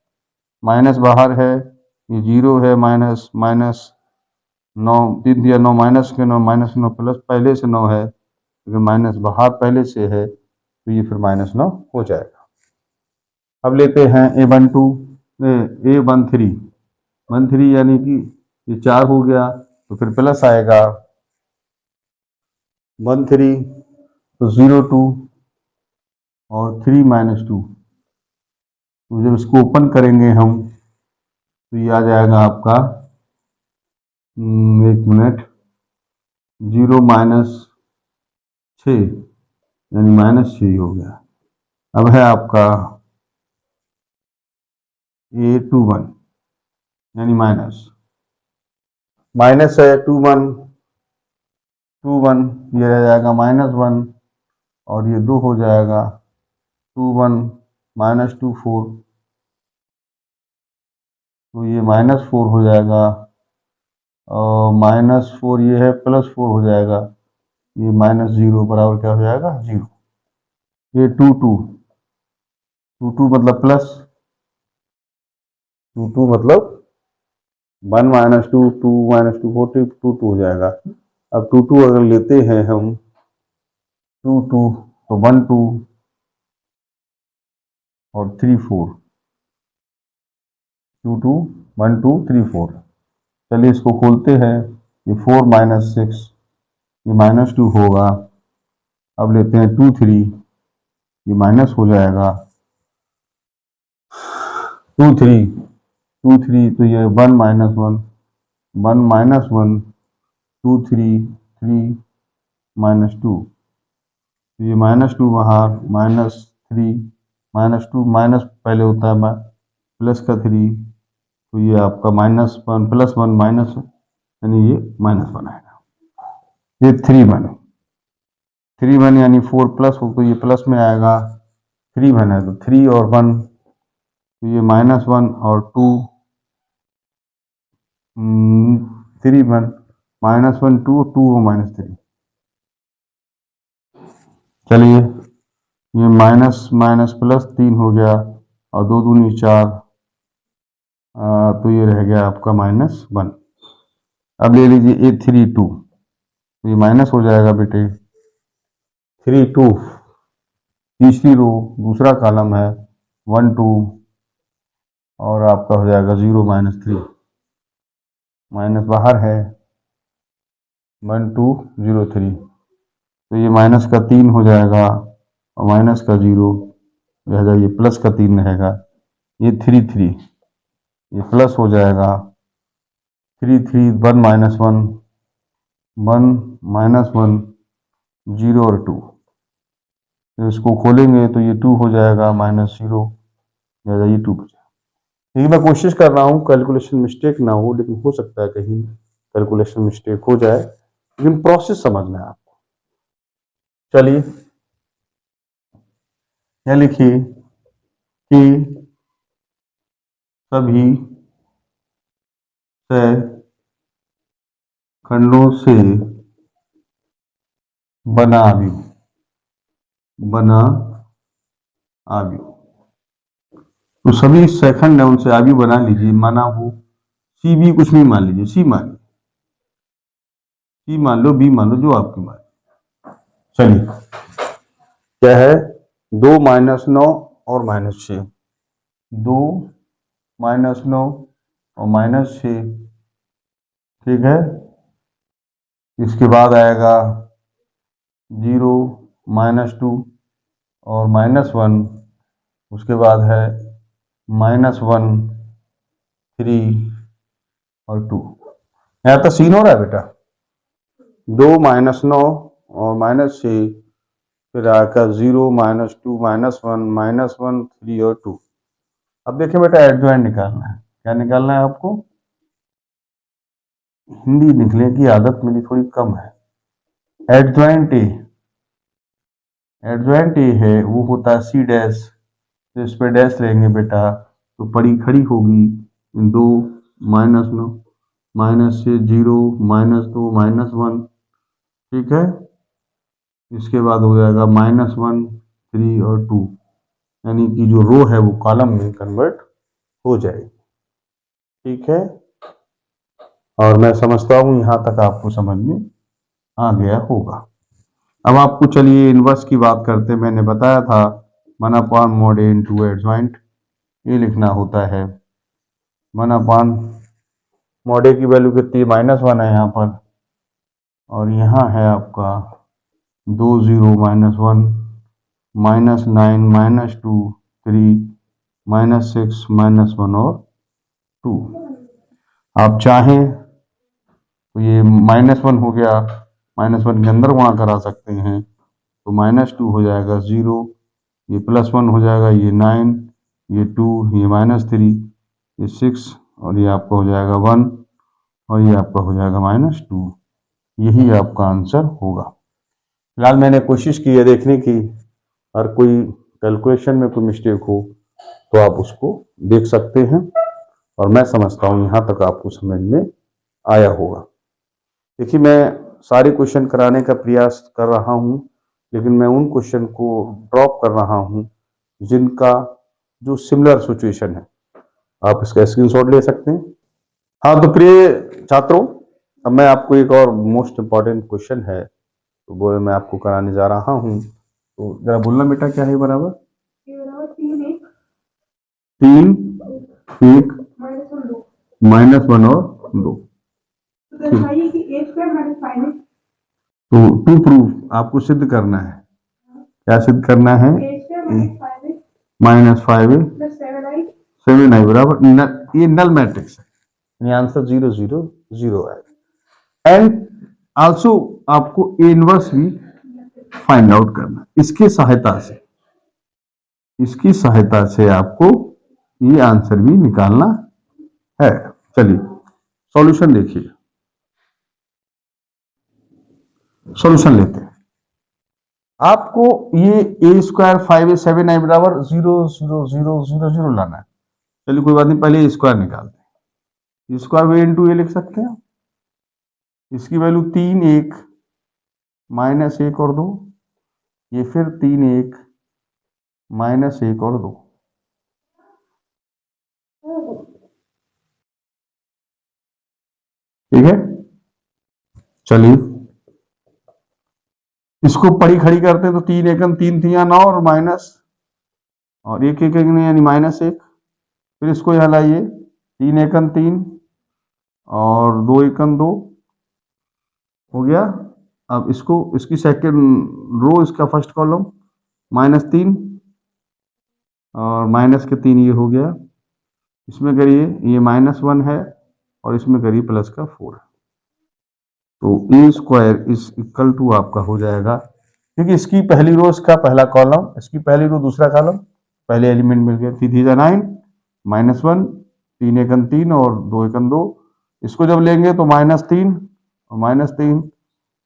माइनस बाहर है, ये 0 है, माइनस माइनस 9, 3 दिया 9, माइनस के 9, -9 प्लस पहले से 9 है, अगर माइनस बाहर पहले से है तो ये फिर -9 हो जाएगा। अब लेते हैं A13 यानी कि ये 4 हो गया तो फिर प्लस आएगा 13 तो 02 और 3 - 2, तो जब इसको ओपन करेंगे हम तो ये आ जाएगा आपका, एक मिनट, 0 -6 यानी -6 हो गया। अब है आपका A21 यानी माइनस है 21 ये रह जाएगा -1 और ये 2 हो जाएगा 21 -24, तो ये -4 हो जाएगा और -4 ये है, +4 हो जाएगा, ये -0 बराबर क्या हो जाएगा 0। ये 22 मतलब प्लस, 22 मतलब 1 - 2 2 - 2 4 22 हो जाएगा। अब 22 अगर लेते हैं हम 22 तो 1 2 और 3 4, 22 1 2 3 4। चलिए इसको खोलते हैं, ये 4 - 6 ये -2 होगा। अब लेते हैं 2 3, ये माइनस हो जाएगा 2 3 तो ये 1 - 1 1 - 1 2 3 3 -2, तो ये -2 बाहर, -3 -2 माइनस पहले होता है प्लस का 3, तो ये आपका -1 +1 माइनस यानी ये -1 आएगा। ये 3 बने यानी 4 प्लस हो तो ये प्लस में आएगा, 3 बना है तो 3 और 1 तो ये -1 और 2 3 1 -1 2 2 और -3। चलिए ये माइनस माइनस प्लस 3 हो गया और 2 दूनी 4, तो ये रह गया आपका -1। अब ले लीजिए A32, तो ये माइनस हो जाएगा बेटे 3 2, तीसरी रो दूसरा कॉलम है 1 2 और आपका हो जाएगा 0 -3, माइनस बाहर है 1 2 0 3, तो ये माइनस का 3 हो जाएगा और माइनस का 0 रह जाएगा, ये प्लस का 3 रहेगा, ये 3 3 ये प्लस हो जाएगा 3 3 1 -1 1 -1 0 और 2, तो इसको खोलेंगे तो ये 2 हो जाएगा -0 या ये 2 बचा। देखिए मैं कोशिश कर रहा हूँ कैलकुलेशन मिस्टेक ना हो, लेकिन हो सकता है कहीं कैलकुलेशन मिस्टेक हो जाए, लेकिन प्रोसेस समझना है आपको। चलिए यह लिखिए कि सभी खंडों से बना अवयव, तो सभी सेकंड है उनसे अवयव बना लीजिए, माना वो सी बी कुछ भी मान लीजिए, सी मान लो, बी मान लो, जो आपकी मान। चलिए क्या है 2 -9 और -6, 2 -9 और -6, ठीक है। इसके बाद आएगा 0 -2 और -1, उसके बाद है -1 3 और 2। यहाँ तो सीन हो रहा है बेटा, 2 -9 और -6, फिर आकर 0 -2 -1 -1 3 और 2। अब देखिए बेटा एडजॉइंट निकालना है, क्या निकालना है आपको, हिंदी निकलने की आदत मेरी थोड़ी कम है। एडजॉइंट ए है वो होता है C डैश, तो इस पे डैश लेंगे बेटा तो पड़ी खड़ी होगी 2 -9 -6 0 -2 -1, ठीक है। इसके बाद हो जाएगा -1, 3 और 2, यानी कि जो रो है वो कॉलम में कन्वर्ट हो जाएगी। ठीक है, और मैं समझता हूँ यहाँ तक आपको समझ में आ गया होगा। अब आपको चलिए इनवर्स की बात करते हैं। मैंने बताया था 1/mod A into एडजॉइंट ये लिखना होता है। 1/mod A की वैल्यू कितनी है, -1 है यहाँ पर, और यहाँ है आपका 2 0 -1 -9 -2 3 -6 -1 और 2। आप चाहें तो ये -1 हो गया, -1 के अंदर गुणा करा सकते हैं, तो -2 हो जाएगा 0, ये +1 हो जाएगा, ये 9, ये 2, ये -3, ये 6 और ये आपका हो जाएगा 1 और ये आपका हो जाएगा -2। यही आपका आंसर होगा। फिलहाल मैंने कोशिश की है देखने की, और कोई कैलकुलेशन में कोई मिस्टेक हो तो आप उसको देख सकते हैं, और मैं समझता हूँ यहाँ तक आपको समझ में आया होगा। देखिए, मैं सारे क्वेश्चन कराने का प्रयास कर रहा हूँ, लेकिन मैं उन क्वेश्चन को ड्रॉप कर रहा हूँ जिनका जो सिमिलर सिचुएशन है। आप इसका स्क्रीनशॉट ले सकते हैं। हाँ, तो प्रिय छात्रों, अब मैं आपको एक और मोस्ट इम्पॉर्टेंट क्वेश्चन है तो वो मैं आपको कराने जा रहा हूँ। तो जरा बोलना बेटा, क्या है बराबर? 3 1 -1 और 2। तो टू प्रूफ आपको सिद्ध करना है। क्या सिद्ध करना है? -5a 7i बराबर, ये नल मैट्रिक्स है, आंसर 0 0 0 आएगा। एंड आल्सो आपको ए इनवर्स भी फाइंड आउट करना, इसकी सहायता से आपको ये आंसर भी निकालना है। चलिए सॉल्यूशन देखिए, सॉल्यूशन लेते हैं। आपको ये a² 5a 7i बराबर 0 0 0 0 0 लाना है। चलिए कोई बात नहीं, पहले स्क्वायर निकालते हैं। स्क्वायर वे इंटू ए लिख सकते हैं। इसकी वैल्यू 3 1 -1 और 2, ये फिर 3 1 -1 और 2। ठीक है, चलिए इसको पड़ी खड़ी करते हैं तो 3 एकम 3 3 9 और माइनस और 1 1 यानी -1। फिर इसको यहाँ लाइए, 3 एकम 3 और 2 एकम 2 हो गया। अब इसको, इसकी सेकंड रो, इसका फर्स्ट कॉलम -3 और माइनस के 3 ये हो गया। इसमें करिए ये -1 है और इसमें करिए प्लस का 4 है। तो a² इज इक्वल टू आपका हो जाएगा, क्योंकि इसकी पहली रो इसका पहला कॉलम, इसकी पहली रो दूसरा कॉलम, पहले एलिमेंट मिल गया। 3 9 -1 3 एकम 3 और 2 एकम 2। इसको जब लेंगे तो -3 और -3,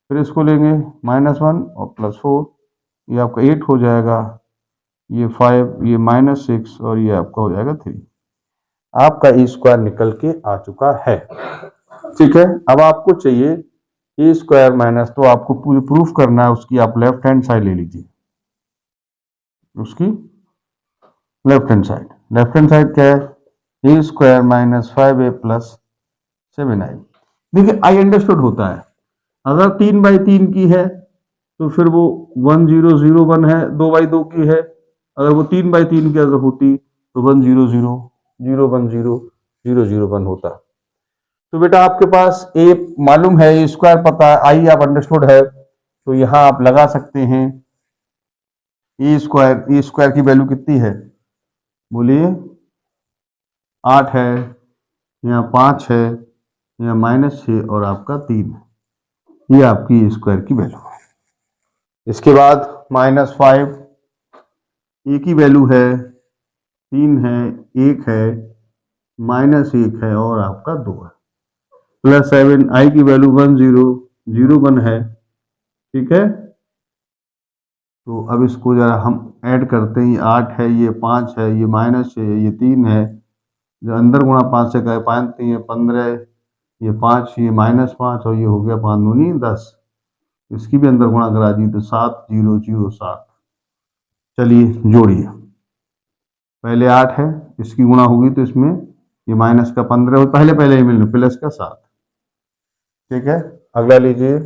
फिर इसको लेंगे -1 और +4, ये आपका 8 हो जाएगा, ये 5, ये -6 और ये आपका हो जाएगा 3। आपका a² निकल के आ चुका है। ठीक है, अब आपको चाहिए a² माइनस, तो आपको पूरी प्रूफ करना है उसकी, आप लेफ्ट हैंड साइड ले लीजिए। उसकी लेफ्ट हैंड साइड क्या है? a² - 5a + 7i। देखिए, आई अंडरस्टूड होता है। अगर 3/3 की है तो फिर वो 1 0 0 1 है, 2/2 की है, अगर वो 3/3 की अगर होती तो 1 0 0 0 1 0 0 0 1 होता। तो बेटा आपके पास a मालूम है, a² पता है, i आप अंडरस्टूड है, तो यहां आप लगा सकते हैं a² की वैल्यू कितनी है? बोलिए, 8 है, यहाँ 5 है, यहाँ -6 और आपका 3 है। ये आपकी a² की वैल्यू है। इसके बाद -5, a की वैल्यू है 3 है, 1 है, -1 है और आपका 2 है, +7 i की वैल्यू 1 0 0 1 है। ठीक है, तो अब इसको जरा हम ऐड करते हैं। ये 8 है, ये 5 है, ये -6 है, ये 3 है, जो अंदर गुणा 5 से गए 5 3 है 15, ये 5, ये -5 और ये हो गया 5 दूनी 10। इसकी भी अंदर गुणा करा दी तो 7007। चलिए जोड़िए, पहले 8 है, इसकी गुणा होगी तो इसमें ये माइनस का 15 पहले पहले ही मिल प्लस का 7। ठीक है, अगला लीजिए,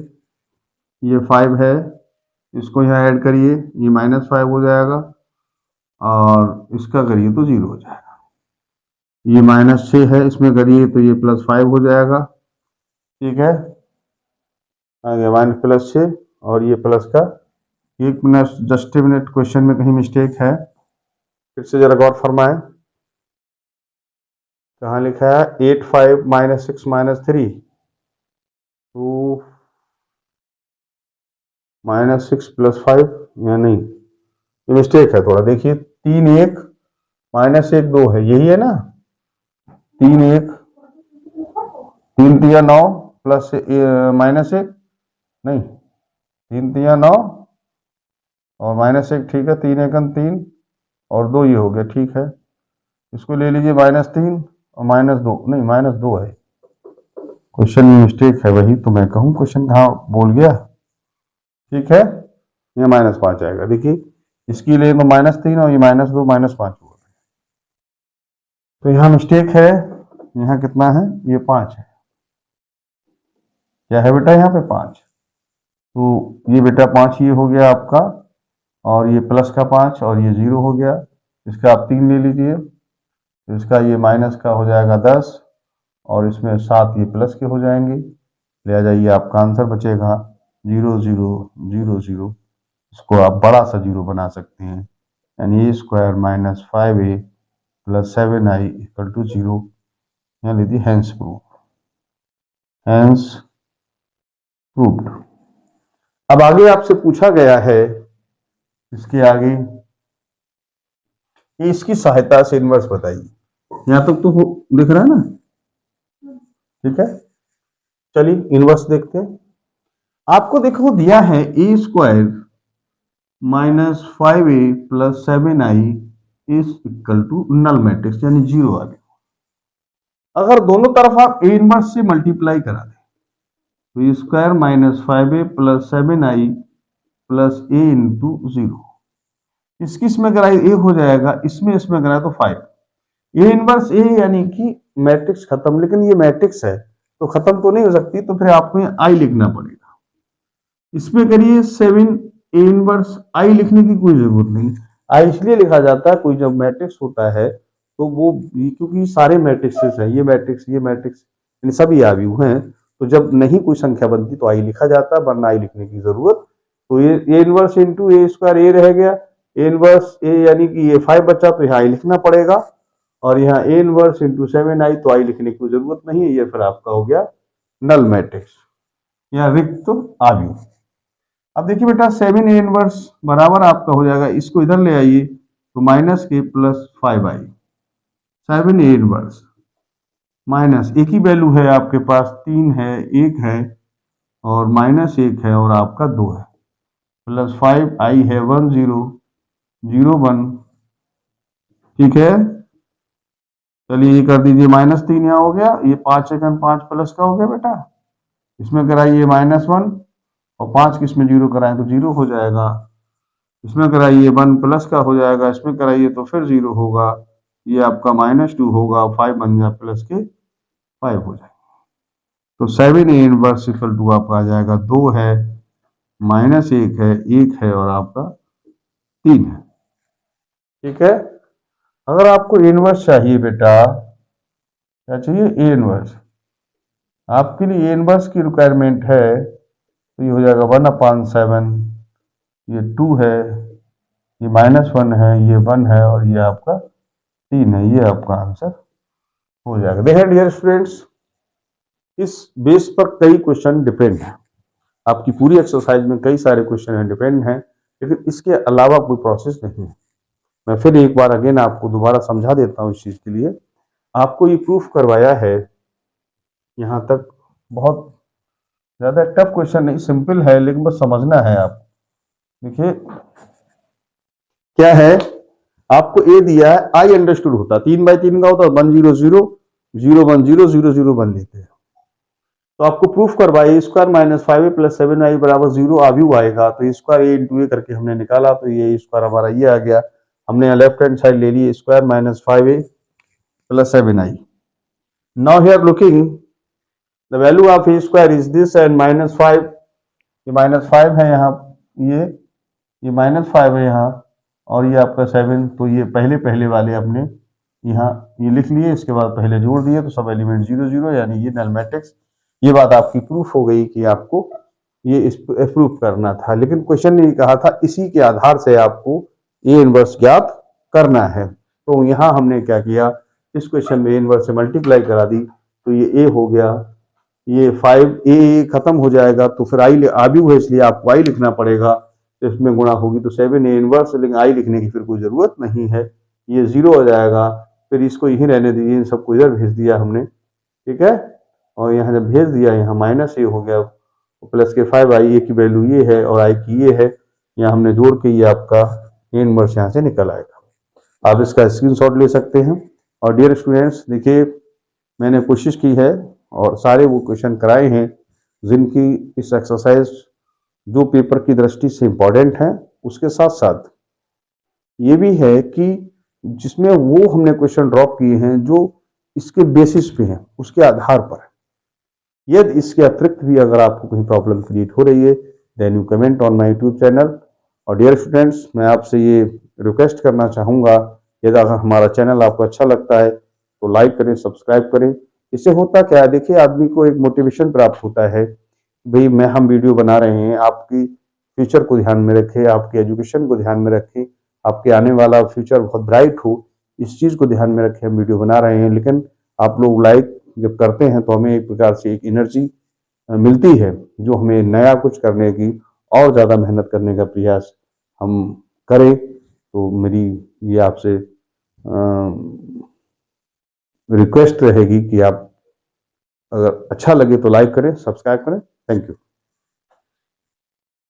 ये 5 है, इसको यहाँ ऐड करिए, ये -5 हो जाएगा और इसका करिए तो 0 हो जाएगा। ये -6 है, इसमें करिए तो ये +5 हो जाएगा। ठीक है, आगे -+6 और ये प्लस का। 1 minute, just a minute, question में कहीं मिस्टेक है, फिर से जरा गौर फरमाएं। कहाँ लिखा है 8 5 -6 -3 2 -6 +5, या नहीं, ये मिस्टेक है थोड़ा, देखिए 3 1 -1 2 है, यही है ना। 3 1 3 3 9 प्लस -1, नहीं 3 3 9 और -1, ठीक है, 3 1 3 और 2 ये हो गया। ठीक है, इसको ले लीजिए -3 और -2, नहीं -2 है, क्वेश्चन में मिस्टेक है, वही तो मैं कहूँ क्वेश्चन कहाँ बोल गया। ठीक है, ये -5 आएगा, देखिए इसकी ले तो -3 और ये -2 -5 हुआ, तो यहाँ मिस्टेक है। यहाँ कितना है, ये 5 है, क्या है बेटा यहाँ पे 5, तो ये बेटा 5 ये हो गया आपका, और ये प्लस का 5 और ये 0 हो गया, इसका आप 3 ले लीजिए, इसका ये माइनस का हो जाएगा 10 और इसमें 7 ये प्लस के हो जाएंगे, ले आ जाइए, आपका आंसर बचेगा 0 0 0 0। इसको आप बड़ा सा 0 बना सकते हैं, यानी a² - 5a + 7i = 0। यहाँ लीजिए हैंस प्रूफ, हैंस प्रूव्ड। अब आगे आपसे पूछा गया है, इसके आगे, इसकी सहायता से इनवर्स बताइए। यहां तक तो दिख रहा है ना, ठीक है। चलिए इनवर्स देखते हैं। आपको देखो दिया है a² - 5a + 7i = null matrix, यानी 0 आ गया। अगर दोनों तरफ आप a इनवर्स से मल्टीप्लाई करा दें तो a² - 5a + 7i + a × 0, इसमें कराए a हो जाएगा, इसमें कराए तो 5। a इनवर्स a यानी कि मैट्रिक्स खत्म, लेकिन ये मैट्रिक्स है तो खत्म तो नहीं हो सकती, तो फिर आपको i लिखना पड़ेगा। इसमें करिए 7 a इनवर्स, i लिखने की कोई जरूरत नहीं। i इसलिए लिखा जाता है, कोई जब मैट्रिक्स होता है तो वो, क्योंकि सारे मैट्रिक्सेस हैं, ये मैट्रिक्स सभी आव्यूह हैं, तो जब नहीं कोई संख्या बनती तो i लिखा जाता है, वरना i लिखने की जरूरत। तो ये a inverse into a² a रह गया, a इनवर्स a यानी कि ये 5 बचा, तो यहाँ i लिखना पड़ेगा, और यहाँ a इनवर्स इंटू 7i, तो i लिखने की जरूरत नहीं है, ये फिर आपका हो गया नल मैट्रिक्स या रिक्त आव्यूह। अब देखिए बेटा 7 a इनवर्स बराबर आपका हो जाएगा, इसको इधर ले आइए तो -k + 5i, 7 a inverse minus, एक ही वैल्यू है आपके पास, 3 है, 1 है और -1 है और आपका 2 है, + 5i है 1 0 0 1। ठीक है, चलिए ये कर दीजिए, -3 यहाँ हो गया, ये 5 सेकंड 5 प्लस का हो गया बेटा, इसमें कराइए -1 और 5 किसमें 0 कराएं तो 0 हो जाएगा, इसमें कराइए 1 प्लस का हो जाएगा, इसमें कराइए तो फिर 0 होगा, ये आपका -2 होगा, 5 बन जाए प्लस के 5 हो जाएगा। तो 7 a इनवर्स = आपका आ जाएगा 2 है, -1 है, 1 है और आपका 3 है। ठीक है, अगर आपको a इनवर्स चाहिए बेटा, क्या चाहिए, a इनवर्स, आपके लिए a इनवर्स की रिक्वायरमेंट है, तो ये हो जाएगा 1/7, ये 2 है, ये -1 है, ये 1 है और ये आपका 3 है, ये आपका आंसर हो जाएगा। देखिए डियर स्टूडेंट्स, इस बेस पर कई क्वेश्चन डिपेंड है, आपकी पूरी एक्सरसाइज में कई सारे क्वेश्चन डिपेंड हैं, लेकिन इसके अलावा कोई प्रोसेस नहीं है। मैं फिर एक बार अगेन आपको दोबारा समझा देता हूँ, इस चीज के लिए आपको ये प्रूफ करवाया है, यहाँ तक बहुत ज्यादा टफ क्वेश्चन नहीं, सिंपल है, लेकिन बस समझना है आप। देखिए क्या है, आपको ए दिया है, आई अंडरस्टूड होता 3/3 का होता है 1 0 0 0 1 0 0 0 1 लेते हैं, तो आपको प्रूफ करवाइए square minus 5a plus 7i बराबर 0 आव्यूह आएगा। तो स्क्वायर a इंटू ए करके हमने निकाला, तो ये स्क्वायर हमारा ये आ गया। हमने यहाँ लेफ्ट हैंड साइड ले ली square minus 5a plus 7i। Now here looking the value of A square is this and minus 5, ये माइनस 5 है यहाँ, ये माइनस 5 है यहाँ, और ये आपका 7। तो ये पहले वाले हमने यहाँ ये लिख लिए, इसके बाद पहले जोड़ दिए, तो सब एलिमेंट 0 0, यानी ये नल मैट्रिक्स। ये बात आपकी प्रूफ हो गई कि आपको ये प्रूफ करना था, लेकिन क्वेश्चन ने कहा था इसी के आधार से आपको ए इनवर्स ज्ञात करना है। तो यहाँ हमने क्या किया, इस क्वेश्चन में ए इनवर्स से मल्टीप्लाई करा दी, तो ये ए हो गया, ये 5a खत्म हो जाएगा, तो फिर आई आव्यूह है इसलिए आपको आई लिखना पड़ेगा, तो इसमें गुणा होगी तो 7a इनवर्स, लेकिन आई लिखने की फिर कोई जरूरत नहीं है, ये 0 हो जाएगा। फिर इसको यहीं रहने दीजिए, इन सबको इधर भेज दिया हमने, ठीक है। और यहाँ जब भेज दिया, यहाँ माइनस ए हो गया, प्लस के 5i, ए की वैल्यू ये है और आई की ये है, यहाँ हमने जोड़ के ये आपका ए इनवर्स यहाँ से निकल आएगा। आप इसका स्क्रीनशॉट ले सकते हैं। और डियर स्टूडेंट्स, देखिए मैंने कोशिश की है और सारे वो क्वेश्चन कराए हैं जिनकी इस एक्सरसाइज जो पेपर की दृष्टि से इम्पोर्टेंट है, उसके साथ साथ ये भी है कि जिसमें वो हमने क्वेश्चन ड्रॉप किए हैं जो इसके बेसिस पे हैं, उसके आधार पर। यदि इसके अतिरिक्त भी अगर आपको कहीं प्रॉब्लम क्रिएट हो रही है, then you comment on my YouTube channel. और डियर स्टूडेंट्स, मैं आपसे ये रिक्वेस्ट करना चाहूँगा, यदि अगर हमारा चैनल आपको अच्छा लगता है तो लाइक करें, सब्सक्राइब करें। इससे होता क्या है, देखिए आदमी को एक मोटिवेशन प्राप्त होता है, भाई हम वीडियो बना रहे हैं, आपकी फ्यूचर को ध्यान में रखें, आपके एजुकेशन को ध्यान में रखें, आपके आने वाला फ्यूचर बहुत ब्राइट हो, इस चीज़ को ध्यान में रखें हम वीडियो बना रहे हैं। लेकिन आप लोग लाइक जब करते हैं तो हमें एक प्रकार से एक एनर्जी मिलती है, जो हमें नया कुछ करने की और ज़्यादा मेहनत करने का प्रयास हम करें। तो मेरी ये आपसे रिक्वेस्ट रहेगी कि आप अगर अच्छा लगे तो लाइक करें, सब्सक्राइब करें। Thank you.